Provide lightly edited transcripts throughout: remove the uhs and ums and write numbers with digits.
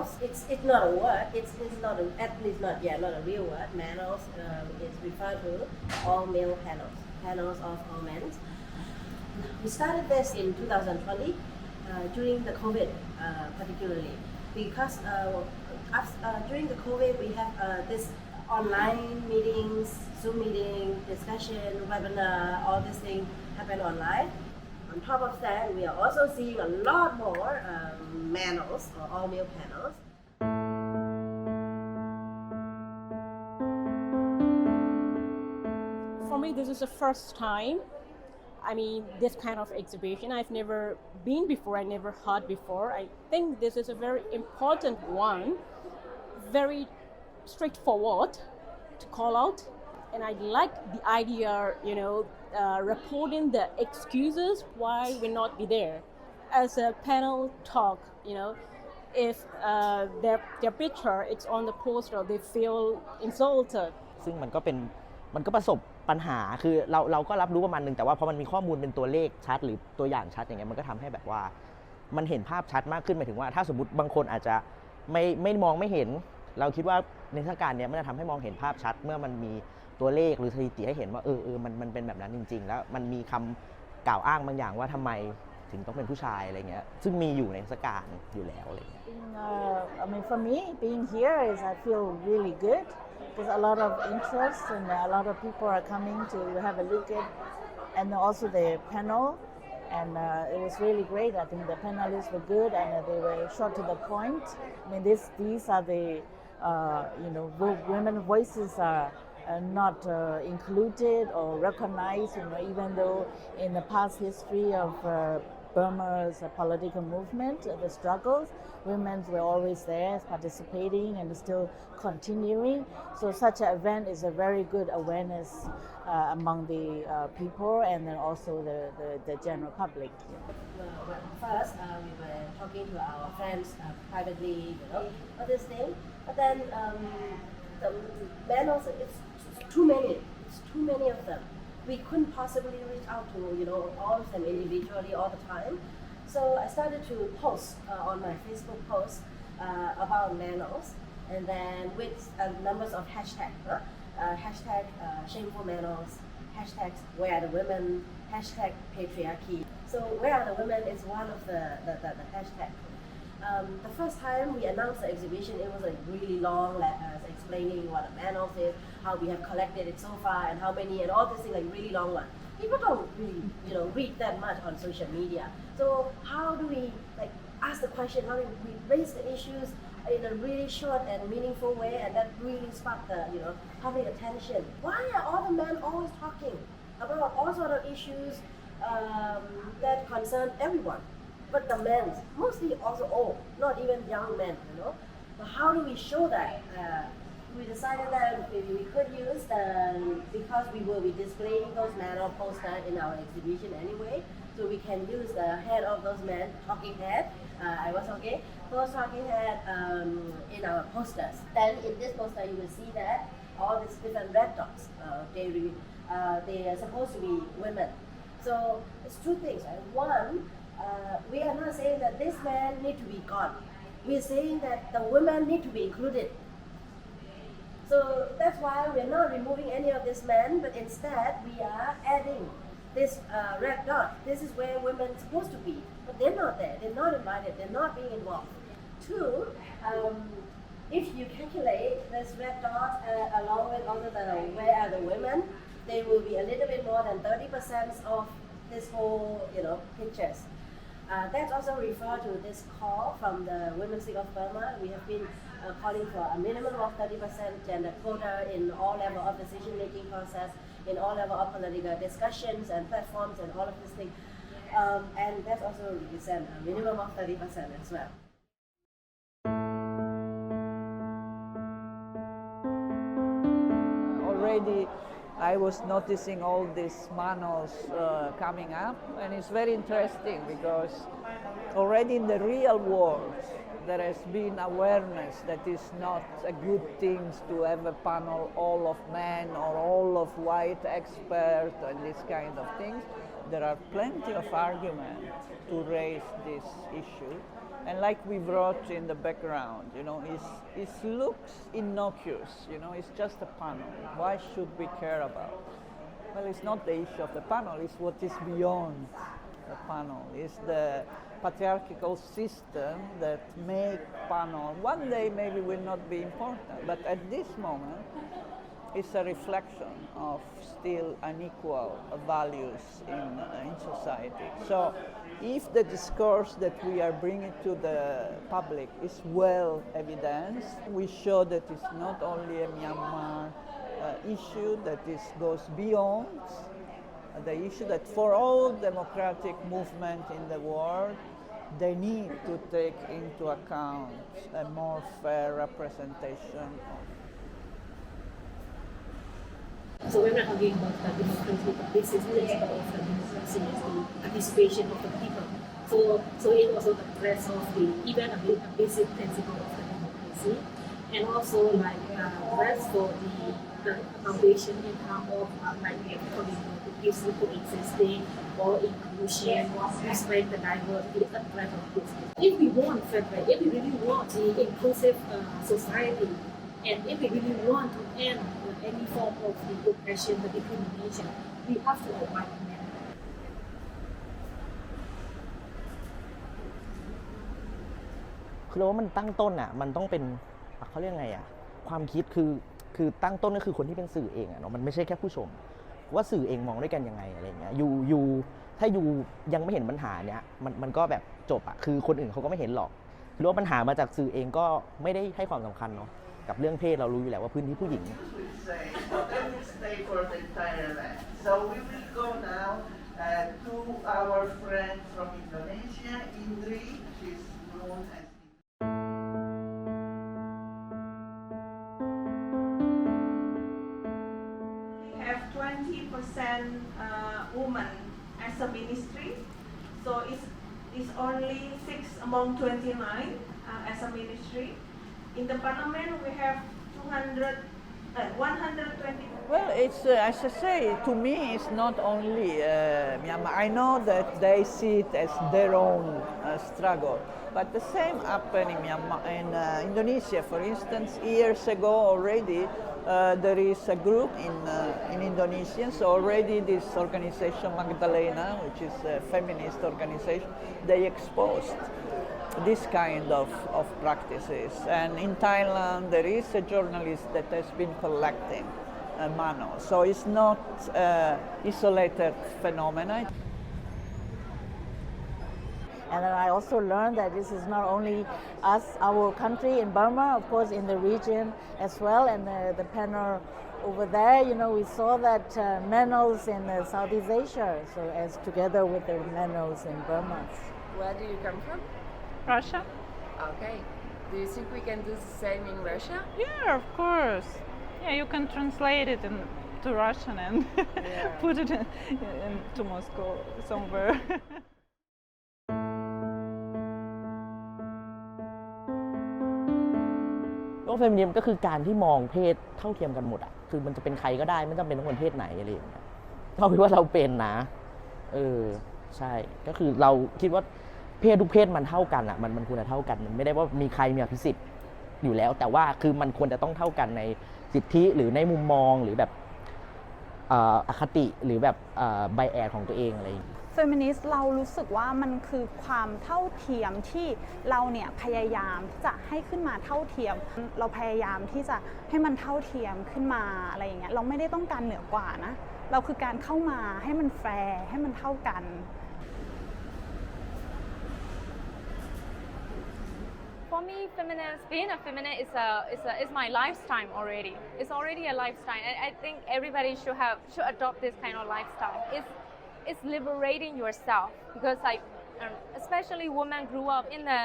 Manels, it's not a word. It's not at least not yet not a real word. Manels is referred to all male panels of all men. We started this in 2020 during the COVID, particularly because during the COVID we have this online meetings, Zoom meeting, discussion, webinar, all these things happen online. On top of that, we are also seeing a lot more Manels or all male panels. For me, this is the first time. I mean, this kind of exhibition, I've never been before, I never heard before. I think this is a very important one, very straightforward to call out. And I like the idea, reporting the excuses why we not be there. As a panel talk, if their picture is on the poster, they feel insulted. ซึ่งมันก็ประสบปัญหาคือเราก็รับรู้ประมาณนึงแต่ว่าพอมันมีข้อมูลเป็นตัวเลขชัดหรือตัวอย่างชัดอย่างเงี้ยมันก็ทำให้แบบว่ามันเห็นภาพชัดมากขึ้นหมายถึงว่าถ้าสมมติบางคนอาจจะไม่มองไม่เห็นเราคิดว่าในเทศกาลเนี้ยมันจะทำให้มองเห็นภาพชัดเมื่อมันมีตัวเลขหรือสถิติให้เห็นว่ามันเป็นแบบนั้นจริงๆแล้วมันมีคำกล่าวอ้างบางอย่างว่าทำไมถึงต้องเป็นผู้ชายอะไรเงี้ยซึ่งมีอยู่ในเทศกาลอยู่แล้วอะไรเงี้ย I mean, for me, being here is I feel really good. There's a lot of interest and a lot of people are coming to have a look at, and also the panel. And it was really great. I think the panelists were good and they were short to the point. I mean, these are the women voices are not included or recognized. Even though in the past history of Burma's political movement, the struggles, women were always there participating and still continuing. So such an event is a very good awareness among the people and then also the general public. First, we were talking to our friends privately, all this thing. But then the men also, it's too many. It's too many of them. We couldn't possibly reach out to all of them individually all the time. So I started to post on my Facebook post about Manels, and then with numbers of hashtags, hashtag shameful Manels, hashtags where are the women, hashtag patriarchy. So where are the women is one of the hashtags. The first time we announced the exhibition, it was like really long letters explaining what a Manels is, how we have collected it so far, and how many, and all this thing, like really long one. People don't really, read that much on social media. So how do we ask the question? How do we raise the issues in a really short and meaningful way, and that really sparked the, public attention? Why are all the men always talking about all sort of issues that concern everyone? But the men, mostly also old, not even young men, But how do we show that? We decided that we could use because we will be displaying those Manel posters in our exhibition anyway, so we can use the head of those men, talking head, those talking head in our posters. Then in this poster you will see that all these different red dots, they are supposed to be women. So it's two things, right? One, we are not saying that this man need to be gone. We are saying that the women need to be included. So that's why we're not removing any of this men, but instead we are adding this red dot. This is where women are supposed to be, but they're not there. They're not invited. They're not being involved. Two, if you calculate this red dot along with also the where are the women, they will be a little bit more than 30% of this whole pictures. That's also referred to this call from the Women's League of Burma. We have been calling for a minimum of 30% gender quota in all level of decision-making process, in all level of political discussions and platforms and all of these things. And that's also represent a minimum of 30% as well. Already I was noticing all these Manels coming up, and it's very interesting because already in the real world there has been awareness that it's not a good thing to have a panel all of men or all of white experts and this kind of things. There are plenty of arguments to raise this issue, And like we wrote in the background, it looks innocuous, it's just a panel. Why should we care about? Well, it's not the issue of the panel, it's what is beyond the panel. It's the patriarchal system that make panel one day maybe will not be important, but at this moment it's a reflection of still unequal values in society. So if the discourse that we are bringing to the public is well evidenced, we show that it's not only a Myanmar issue, that goes beyond the issue that for all democratic movement in the world, they need to take into account a more fair representation of. So when we're talking about democracy, the basic principle of the democracy is the participation of the people. So it also addresses even a basic principle of the democracy, and also that's for the foundation in terms of peaceful coexisting or inclusion, respect the diversity and right of this. If we want fair trade, if we really want the inclusive society, and if we really want to end any form of the oppression, the discrimination, we have to abide by that. คือเราว่ามันตั้งต้นอ่ะมันต้องเป็นเขาเรียกไงอ่ะความคิดคือตั้งต้นก็คือคนที่เป็นสื่อเองอ่ะเนาะมันไม่ใช่แค่ผู้ชมว่าสื่อเองมองด้วยกันยังไงอะไรเงี้ยยูถ้ายูยังไม่เห็นปัญหาเนี้ยมันก็แบบจบอ่ะคือคนอื่นเขาก็ไม่เห็นหรอกคือว่าปัญหามาจากสื่อเองก็ไม่ได้ให้ความสำคัญเนาะกับเรื่องเพศเรารู้อยู่แล้วว่าพื้นที่ผู้หญิง So we will go now to our friend from Indonesia, Indri. She's known as We have 20% women as a ministry, so it's only 6 among 29 as a ministry. In the parliament, we have 120. Well, it's as I say, to me, it's not only Myanmar. I know that they see it as their own struggle, but the same happened in Myanmar, in Indonesia, for instance. Years ago already, there is a group in Indonesia. So already this organization Magdalena, which is a feminist organization, they exposed this kind of practices. And in Thailand, there is a journalist that has been collecting Manels. So it's not isolated phenomena. And then I also learned that this is not only us, our country in Burma, of course in the region as well. And the panel over there, we saw that Manels in Southeast Asia, so as together with the Manels in Burma. Where do you come from? Russia. Okay. Do you think we can do the same in Russia? Yeah, of course. Yeah, you can translate it to Russian and put it into Moscow somewhere. โลกเฟมินิสต์ก็คือการที่มองเพศเท่าเทียมกันหมดอ่ะคือมันจะเป็นใครก็ได้ไม่จำเป็นต้องเป็นเพศไหนอะไรอย่างเงี้ยเราคิดว่าเราเป็นนะใช่ก็คือเราคิดว่าเพศทุกเพศมันเท่ากันอ่ะมันควรจะเท่ากันมันไม่ได้ว่ามีใครมีอภิสิทธิ์อยู่แล้วแต่ว่าคือมันควรจะต้องเท่ากันในสิทธิหรือในมุมมองหรือแบบอคติหรือแบบไบแอสของตัวเองอะไรอย่างเงี้ย เฟมินิสต์เรารู้สึกว่ามันคือความเท่าเทียมที่เราเนี่ยพยายามที่จะให้ขึ้นมาเท่าเทียมเราพยายามที่จะให้มันเท่าเทียมขึ้นมาอะไรอย่างเงี้ยเราไม่ได้ต้องการเหนือกว่านะเราคือการเข้ามาให้มันแฟร์ให้มันเท่ากัน For me, being a feminist is my lifestyle already. It's already a lifestyle, and I think everybody should adopt this kind of lifestyle. It's liberating yourself because especially women grew up in a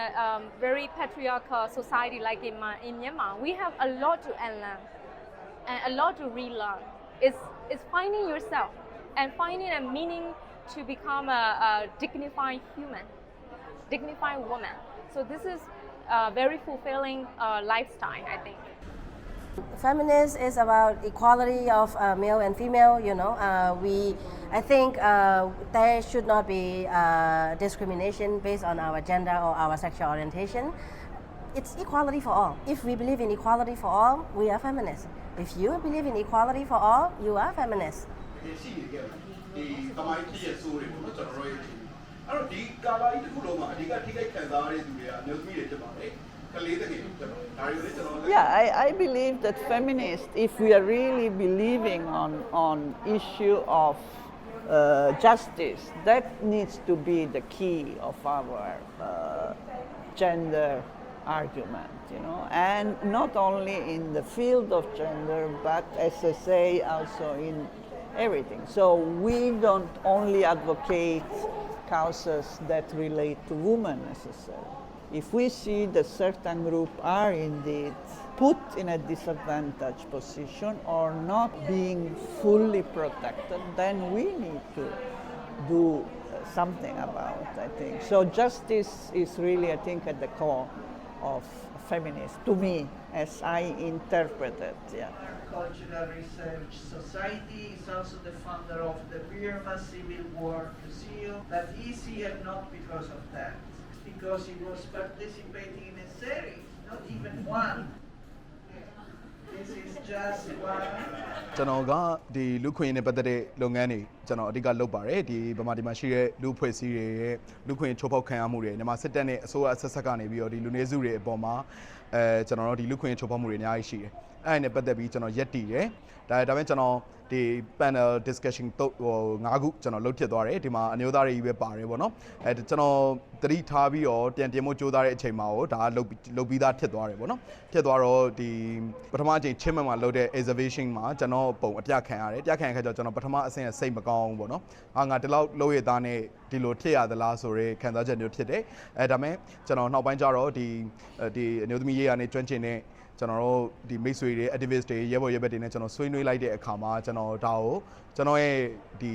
very patriarchal society like in Myanmar. We have a lot to unlearn and a lot to relearn. It's finding yourself and finding a meaning to become a dignified human, dignified woman. So this is a very fulfilling lifestyle, I think. Feminist is about equality of male and female. I think there should not be discrimination based on our gender or our sexual orientation. It's equality for all. If we believe in equality for all, we are feminists. If you believe in equality for all, you are feminists. Yeah, I believe that feminists, if we are really believing on issue of justice, that needs to be the key of our gender argument, and not only in the field of gender, but as I say, also in everything. So we don't only advocate causes that relate to women necessarily. If we see that certain groups are indeed put in a disadvantaged position or not being fully protected, then we need to do something about it, I think. So justice is really, I think, at the core of feminists, to me, as I interpret it. Yeah. Cultural Research Society is also the founder of the Burma Civil War Museum, but he's here not because of that. It's because he was participating in a series, not even one. This is just one. ကျွန်တော်ကဒီလူခွင့်နဲ့ပတ်သက်တဲ့လုပ်ငန်းတွေကျွန်တော်အဓိကလုပ်ပါတယ်ဒီဗမာပြည်မှာရှိတဲ့လူဖွဲ့စည်းတွေရဲ့လူခွင့်ချိုးဖောက်ခံရမှုတွေမြန်မာစစ်တပ်နဲ့အစိုးရအဆက်ဆက်ကနေပြီးတော့ဒီလူနည်းစုတွေအပေါ်မှာကျွန်တော်တို့ဒီလူခွင့်ချိုးဖောက်မှုတွေအများကြီးရှိတယ်အဲ့ဒါနဲ့ပတ်သက်ပြီးကျွန်တော်ရက်တည်တယ်ဒါပေမဲ့ကျွန်တော်ဒီ panel discussion 5ခုကျွန်တော်လုပ်ဖြစ်သွားတယ်ဒီမှာအမျိုးသားတွေကြီးပဲပါတယ်ပေါ့နော်ကျွန်တော်သတိထားပြီးတော့ပြန်တင်ဖို့ကြိုးစားတဲ့အချိန်မှာဒါလုပ်ပြီးသားဖြစ်သွားတယ်ပေါ့နော်ဖြစ်သွားတော့ဒီပထမအချိန်ချင်းမှန်မှာလုပ်တဲ့ exhibition မှာကျွန်တော်ပုံအပြခံရတယ်ပြခံရခါကျတော့ကျွန်တော်ပထမအဆင့်စိတ်မကောင်းဘူးပေါ့နော်ငါဒီလောက်လုပ်ရသားနဲ့ဒီလိုဖြစ်ရသလားဆိုရဲခံစားချက်မျိုးဖြစ်တယ်ဒါပေမဲ့ကျွန်တော်နောက်ပိုင်းကျတော့ဒီအမျိုးသမီးရေးရနေကျွမ်းကျင်တဲ့ကျွန်တော်တို့ဒီမိတ်ဆွေတွေ activist တွေရဲဘော်ရဲဘက်တွေနဲ့ကျွန်တော်ဆွေးနွေးလိုက်တဲ့အခါမှာကျွန်တော်ဒါကိုကျွန်တော်ရဲ့ဒီ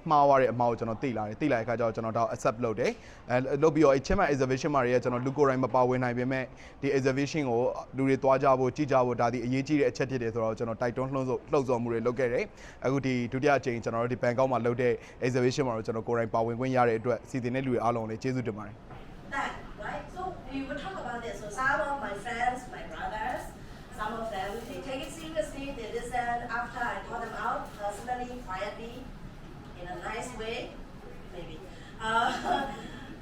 မှားသွားတဲ့အမှားကိုကျွန်တော်သိလာတဲ့အခါကျတော့ကျွန်တော်ဒါ accept လုပ်တယ်လုပ်ပြီးတော့အချင်းမှ exhibition မှာတွေကကျွန်တော်လူကိုယ်တိုင်မပါဝင်နိုင်ပေမဲ့ဒီ exhibition ကိုလူတွေသွားကြဖို့ကြည့်ကြဖို့ဒါဒီအရေးကြီးတဲ့အချက်ဖြစ်တယ်ဆိုတော့ကျွန်တော်တိုက်တွန်းလှုံ့ဆော်မှုတွေလုပ်ခဲ့တယ်အခုဒီဒုတိယအကြိမ်ကျွန်တော်တို့ဒီဘန်ကောက်မှာလုပ်တဲ့ exhibition မှာတော့ကျွန်တော်ကိုယ်တိုင်ပါဝင်ခွင့်ရတဲ့အတွက်စီစဉ်တဲ့လူတွေအားလုံးလည်းကျေးဇူးတင်ပါတယ် Right? So we will talk about this. So some of my friends, my brothers, some of them, they take it seriously, they listen after I call them out personally, quietly, in a nice way, maybe.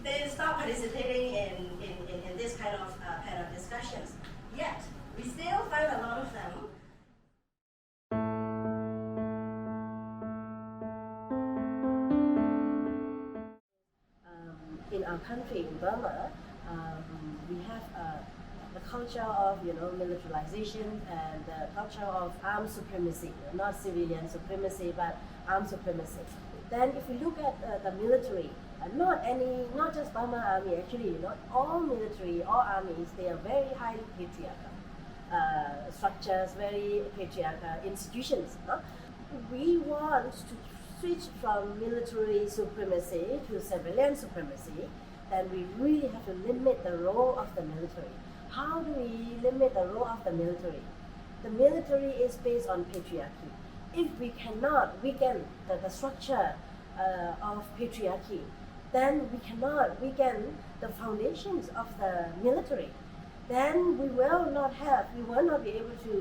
They stop participating in this kind of discussions. Yet, we still find a lot of them in our country, in Burma, we have the culture of militarization and the culture of armed supremacy, not civilian supremacy but armed supremacy. Then if you look at the military, not just Burma army, actually all military, all armies, they are very highly patriarchal structures, very patriarchal institutions. We want to switch from military supremacy to civilian supremacy, then we really have to limit the role of the military. How do we limit the role of the military? The military is based on patriarchy. If we cannot weaken the structure of patriarchy, then we cannot weaken the foundations of the military. Then we will not be able to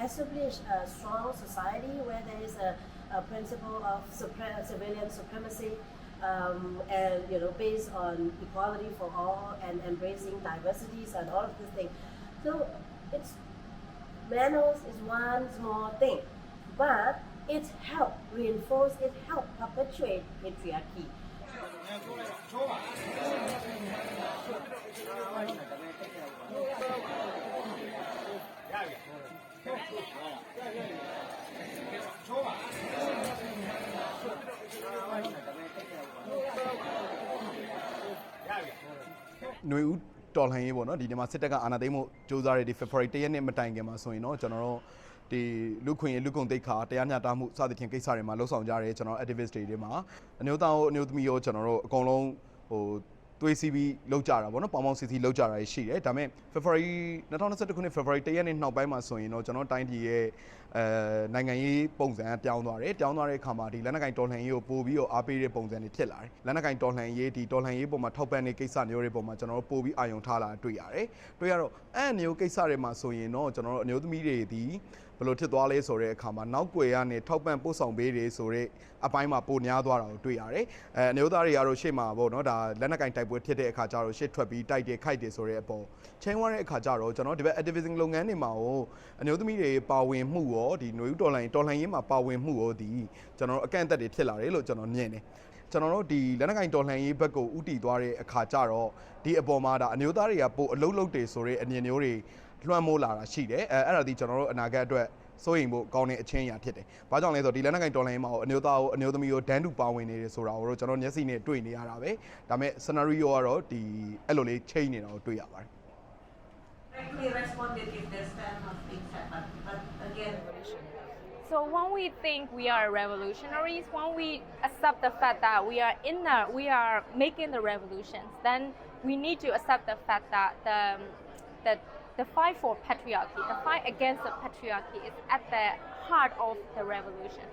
establish a strong society where there is a principle of civilian supremacy and based on equality for all and embracing diversities and all of these things. So Manels is one small thing, but it helps reinforce, it helps perpetuate patriarchy. Noi တော်လှန်ရေးပေါ့နော်ဒီမှာစစ်တပ်ကအာဏာသိမ်းမှုစ조사တဲ့ဒီ February 1ရက်နေ့မတိုင်ခင်မှာဆိုရင်တော့ကျွန်တော်တို့ဒီလူခွင့်လူကုန်သိက္ခာတရားမျှတမှုစသဖြင့်ကိစ္စတွေမှာလှုပ်ဆောင်ကြရဲကျွန်တော် activist တွေမှာအမျိုးသားရောအမျိုးသမီးရောကျွန်တော်တို့အကုန်လုံး သွေးစီးပြီးလောက်ကြတာပေါ့နော်ပေါင်းပေါင်းစီစီလောက်ကြတာရှိတယ်ဒါပေမဲ့ February 2021ခုနှစ် February 1ရက်နေ့နောက်ပိုင်းမှာဆိုရင်တော့ကျွန်တော်တိုင်းပြည်ရဲ့နိုင်ငံရေးပုံစံပြောင်းသွားတယ်ပြောင်းသွားတဲ့အခါမှာဒီလက်နက်ကင်တော်လှန်ရေးကိုပို့ပြီးတော့အားပေးတဲ့ပုံစံတွေဖြစ်လာတယ်လက်နက်ကင်တော်လှန်ရေးဒီတော်လှန်ရေးပုံမှာထောက်ပံ့တဲ့ကိစ္စမျိုးတွေပုံမှာကျွန်တော်တို့ပို့ပြီးအာရုံထားလာတွေ့ရတယ်တွေ့ရတော့အဲ့မျိုးကိစ္စတွေမှာဆိုရင်တော့ကျွန်တော်တို့အမျိုးသမီးတွေဒီဘယ်လိုဖြစ်သွားလဲဆိုတဲ့အခါမှာနောက်ွယ်ကနေထောက်ပံ့ပို့ဆောင်ပေးတယ်ဆိုတဲ့အပိုင်းမှာပိုများသွားတာကိုတွေ့ရတယ်အမျိုးသားတွေကတော့ရှေ့မှာပေါ့နော်ဒါလက်နက်ကင်တိုက်ပွဲဖြစ်တဲ့အခါကျတော့ရှေ့ထွက်ပြီးတိုက်တယ်ခိုက်တယ်ဆိုတဲ့အပေါ်ချင်းဝါတဲ့အခါကျတော့ကျွန်တော်ဒီဘက် activism လုပ်ငန်းတွေမှာရောအမျိုးသမီးတွေပါဝင်မှုရောဒီຫນွေဦးတော်လှန်ရေးမှာပါဝင်မှုရောဒီကျွန်တော်တို့အကန့်အသတ်တွေဖြစ်လာတယ်လို့ကျွန်တော်မြင်တယ်ကျွန်တော်တို့ဒီလက်နက်ကင်တော်လှန်ရေးဘက်ကိုဥတီသွားတဲ့အခါကျတော့ဒီအပေါ်မှာဒါအမျိုးသားတွေကပိုအလုံးလုံးတယ်ဆိုတဲ့အမြင်မျိုးတွေလွှမ်းမိုးလာတာရှိတယ်အဲ့ဒါဒီကျွန်တော်တို့အနာဂတ်အတွက်စိုးရိမ်ဖို့ကောင်းတဲ့အချင်းအရာဖြစ်တယ်။ဘာကြောင့်လဲဆိုတော့ဒီလက်နက်ကင်တော်လှန်ရေးမှာအမျိုးသားကိုအမျိုးသမီးကိုဒန်းတူပါဝင်နေတယ်ဆိုတာကိုတော့ကျွန်တော်မျက်စိနဲ့တွေ့နေရတာပဲ။ဒါပေမဲ့ scenario ကတော့ဒီအဲ့လိုလေး change နေတာကိုတွေ့ရပါတယ်။ Directly responded if there's kind of things happen, but again. So when we think we are revolutionaries, when we accept the fact that we are making the revolutions, then we need to accept the fact that the fight for patriarchy, the fight against the patriarchy is at the heart of the revolution.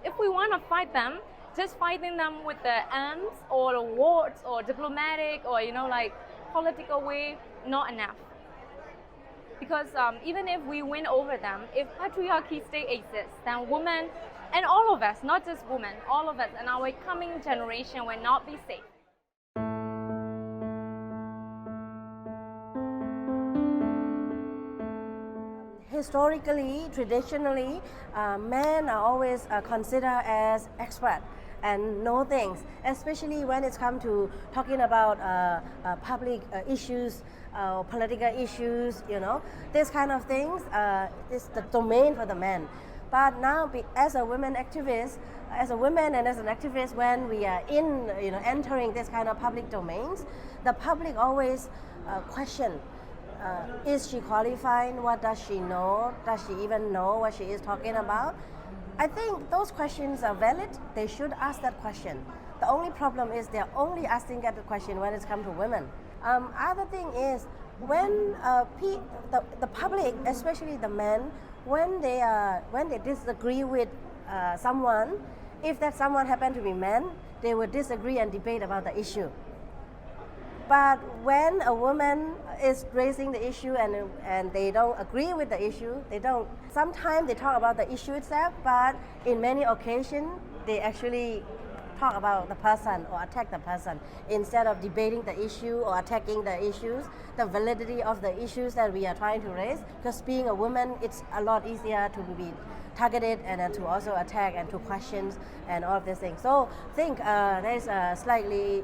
If we want to fight them, just fighting them with the arms or the words or diplomatic or like political way, not enough. Because even if we win over them, if patriarchy still exists, then women and all of us, not just women, all of us and our coming generation will not be safe. Historically, traditionally, men are always considered as experts and know things, especially when it's come to talking about public issues, political issues, this kind of things is the domain for the men. But now, as a women activist, as a woman and as an activist, when we are entering this kind of public domains, the public always question. Is she qualified? What does she know? Does she even know what she is talking about? I think those questions are valid. They should ask that question. The only problem is they're only asking that question when it's come to women. Other thing is when the public, especially the men, when they disagree with someone, if that someone happen to be men, they will disagree and debate about the issue. But when a woman is raising the issue and they don't agree with the issue, they don't. Sometimes they talk about the issue itself, but in many occasions they actually talk about the person or attack the person instead of debating the issue or attacking the issues, the validity of the issues that we are trying to raise. Because being a woman, it's a lot easier to be targeted and to also attack and to questions and all of these things. So I think there's slightly,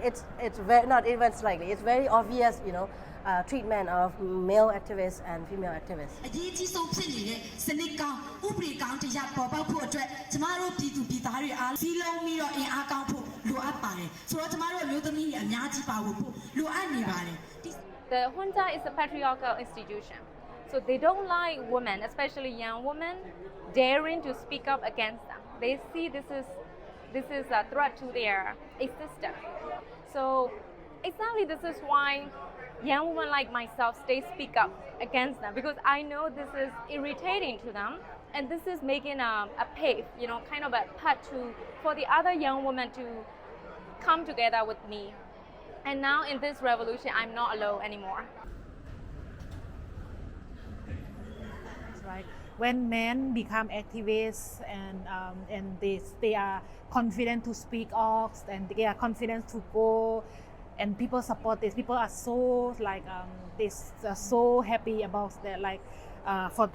it's very, not even slightly, it's very obvious, treatment of male activists and female activists. အရေးကြီးဆုံးဖြစ်နေတဲ့စနစ်ကောင်းဥပဒေကောင်းတရားပေါ်ပေါက်ဖို့အတွက်ကျမတို့ပြည်သူပြည်သားတွေအားစည်းလုံးပြီးတော့အင်အားကောင်းဖို့လိုအပ်ပါတယ်။ဆိုတော့ကျမတို့မျိုးသမီးတွေအများကြီးပါဝင်ဖို့လိုအပ်နေပါတယ်။ The junta is a patriarchal institution. So they don't like women, especially young women, daring to speak up against them. They see this is a threat to their existence. So exactly this is why young women like myself speak up against them, because I know this is irritating to them and this is making a path, kind of a path for the other young women to come together with me. And now in this revolution, I'm not alone anymore. Right. When men become activists and they are confident to speak up and they are confident to go and people support this. People are so so happy about that,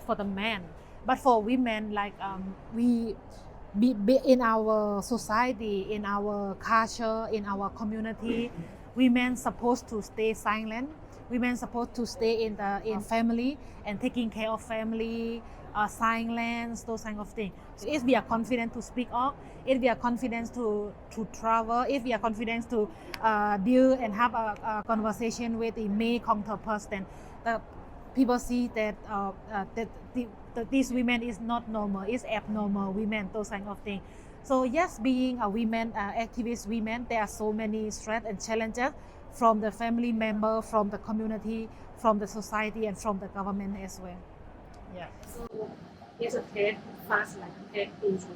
for the men. But for women, we in our society, in our culture, in our community, women supposed to stay silent. Women supposed to stay in family and taking care of family, silence, those kind of things. So if we are confident to speak up, if we are confident to travel, if we are confident to deal and have a conversation with a male counterpart, then people see that these women is not normal, is abnormal women, those kind of things. So yes, being a women, activist women, there are so many threats and challenges from the family member, from the community, from the society, and from the government as well. Yeah. So there's a threat, fast like attack into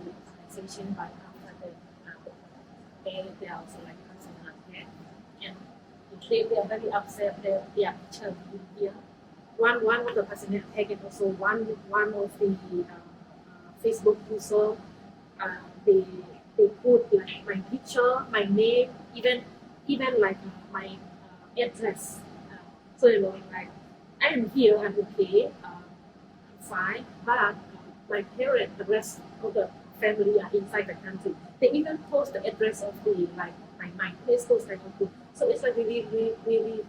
organization, but after they are also like personal attack, and they are very upset. They are pictured in here. One of the personal attack and also one of the Facebook user. They put like my picture, my name, even like my address. So they were like, I am here, I'm okay, I'm fine, but my parents, the rest of the family are inside the country. They even post the address of the like my place post like okay. So it's like really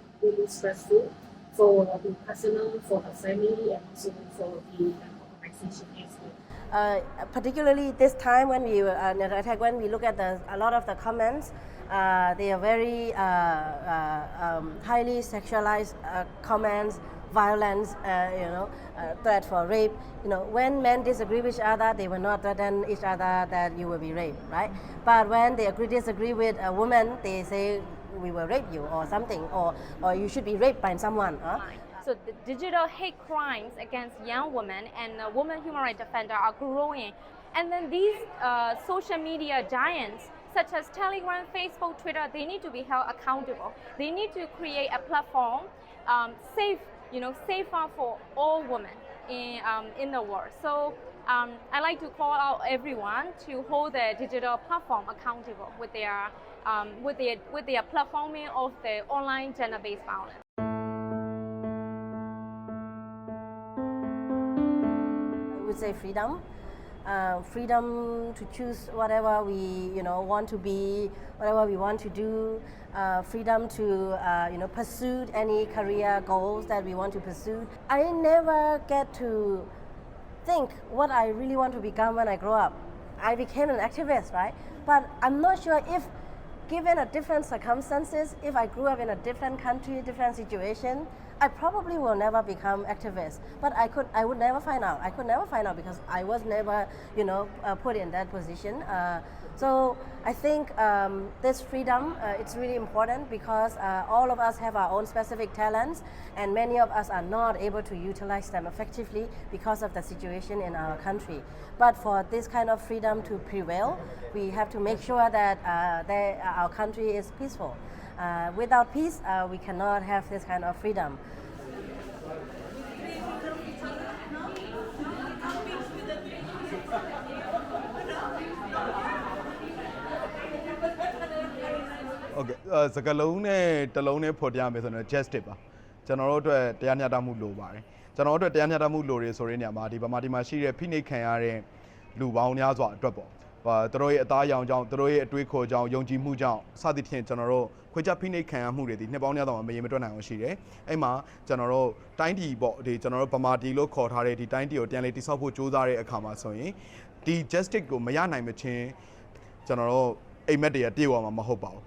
stressful for the personal, for the family, and also for the organization as well. Particularly this time when we were under attack, when we look at a lot of the comments, they are very highly sexualized comments, violence, threat for rape. When men disagree with each other, they will not threaten each other that you will be raped, right? But when they disagree with a woman, they say we will rape you or something, or you should be raped by someone. So the digital hate crimes against young women and women human rights defenders are growing. And then these social media giants, such as Telegram, Facebook, Twitter, they need to be held accountable. They need to create a platform safer for all women in the world. So I like to call out everyone to hold their digital platform accountable with their platforming of the online gender-based violence. I would say freedom. Freedom to choose whatever we want to be, whatever we want to do. Freedom to pursue any career goals that we want to pursue. I never get to think what I really want to become when I grow up. I became an activist, right? But I'm not sure if, given a different circumstances, if I grew up in a different country, different situation, I probably will never become activist. But I would never find out. I could never find out because I was never, put in that position. So I think this freedom, it's really important because all of us have our own specific talents, and many of us are not able to utilize them effectively because of the situation in our country. But for this kind of freedom to prevail, we have to make sure that our country is peaceful. Without peace, we cannot have this kind of freedom. Okay, စကားလုံးနဲ့တစ်လုံးနဲ့ဖော်ပြမယ်ဆိုတော့ justice ပါကျွန်တော်တို့အတွက်တရားမျှတမှုလိုပါတယ်ကျွန်တော်တို့အတွက်တရားမျှတမှုလိုရဆိုတဲ့နေရာမှာဒီဗမာပြည်မှာရှိတဲ့ဖိနှိပ်ခံရတဲ့လူပေါင်းများစွာအတွက်ပေါ့သူတို့ရဲ့အသားရောင်ကြောင့်သူတို့ရဲ့အတွေးခေါ်ကြောင့်ယုံကြည်မှုကြောင့်စသဖြင့်ကျွန်တော်တို့ခွဲခြားဖိနှိပ်ခံရမှုတွေဒီနှစ်ပေါင်းများစွာမှာမရေမတွက်နိုင်အောင်ရှိတယ်အဲ့မှာကျွန်တော်တို့တိုင်းပြည်ပေါ့ဒီကျွန်တော်တို့ဗမာပြည်လို့ခေါ်ထားတဲ့ဒီတိုင်းပြည်ကိုပြန်လည်တည်ဆောက်ဖို့ကြိုးစားတဲ့အခါမှာဆိုရင်ဒီ justice ကိုမရနိုင်မချင်းကျွန်တော်တို့အိမ်မက်တွေကပြေဝမှာမဟုတ်ပါဘူး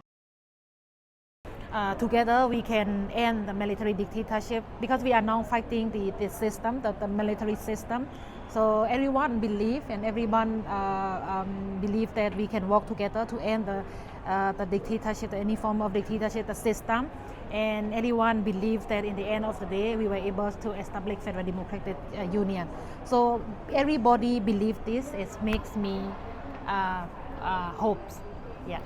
Together we can end the military dictatorship because we are now fighting the system, the military system. So everyone believe and everyone believe that we can work together to end the dictatorship, any form of dictatorship, the system. And everyone believe that in the end of the day we were able to establish Federal Democratic Union. So everybody believe this. It makes me hopes. Yeah.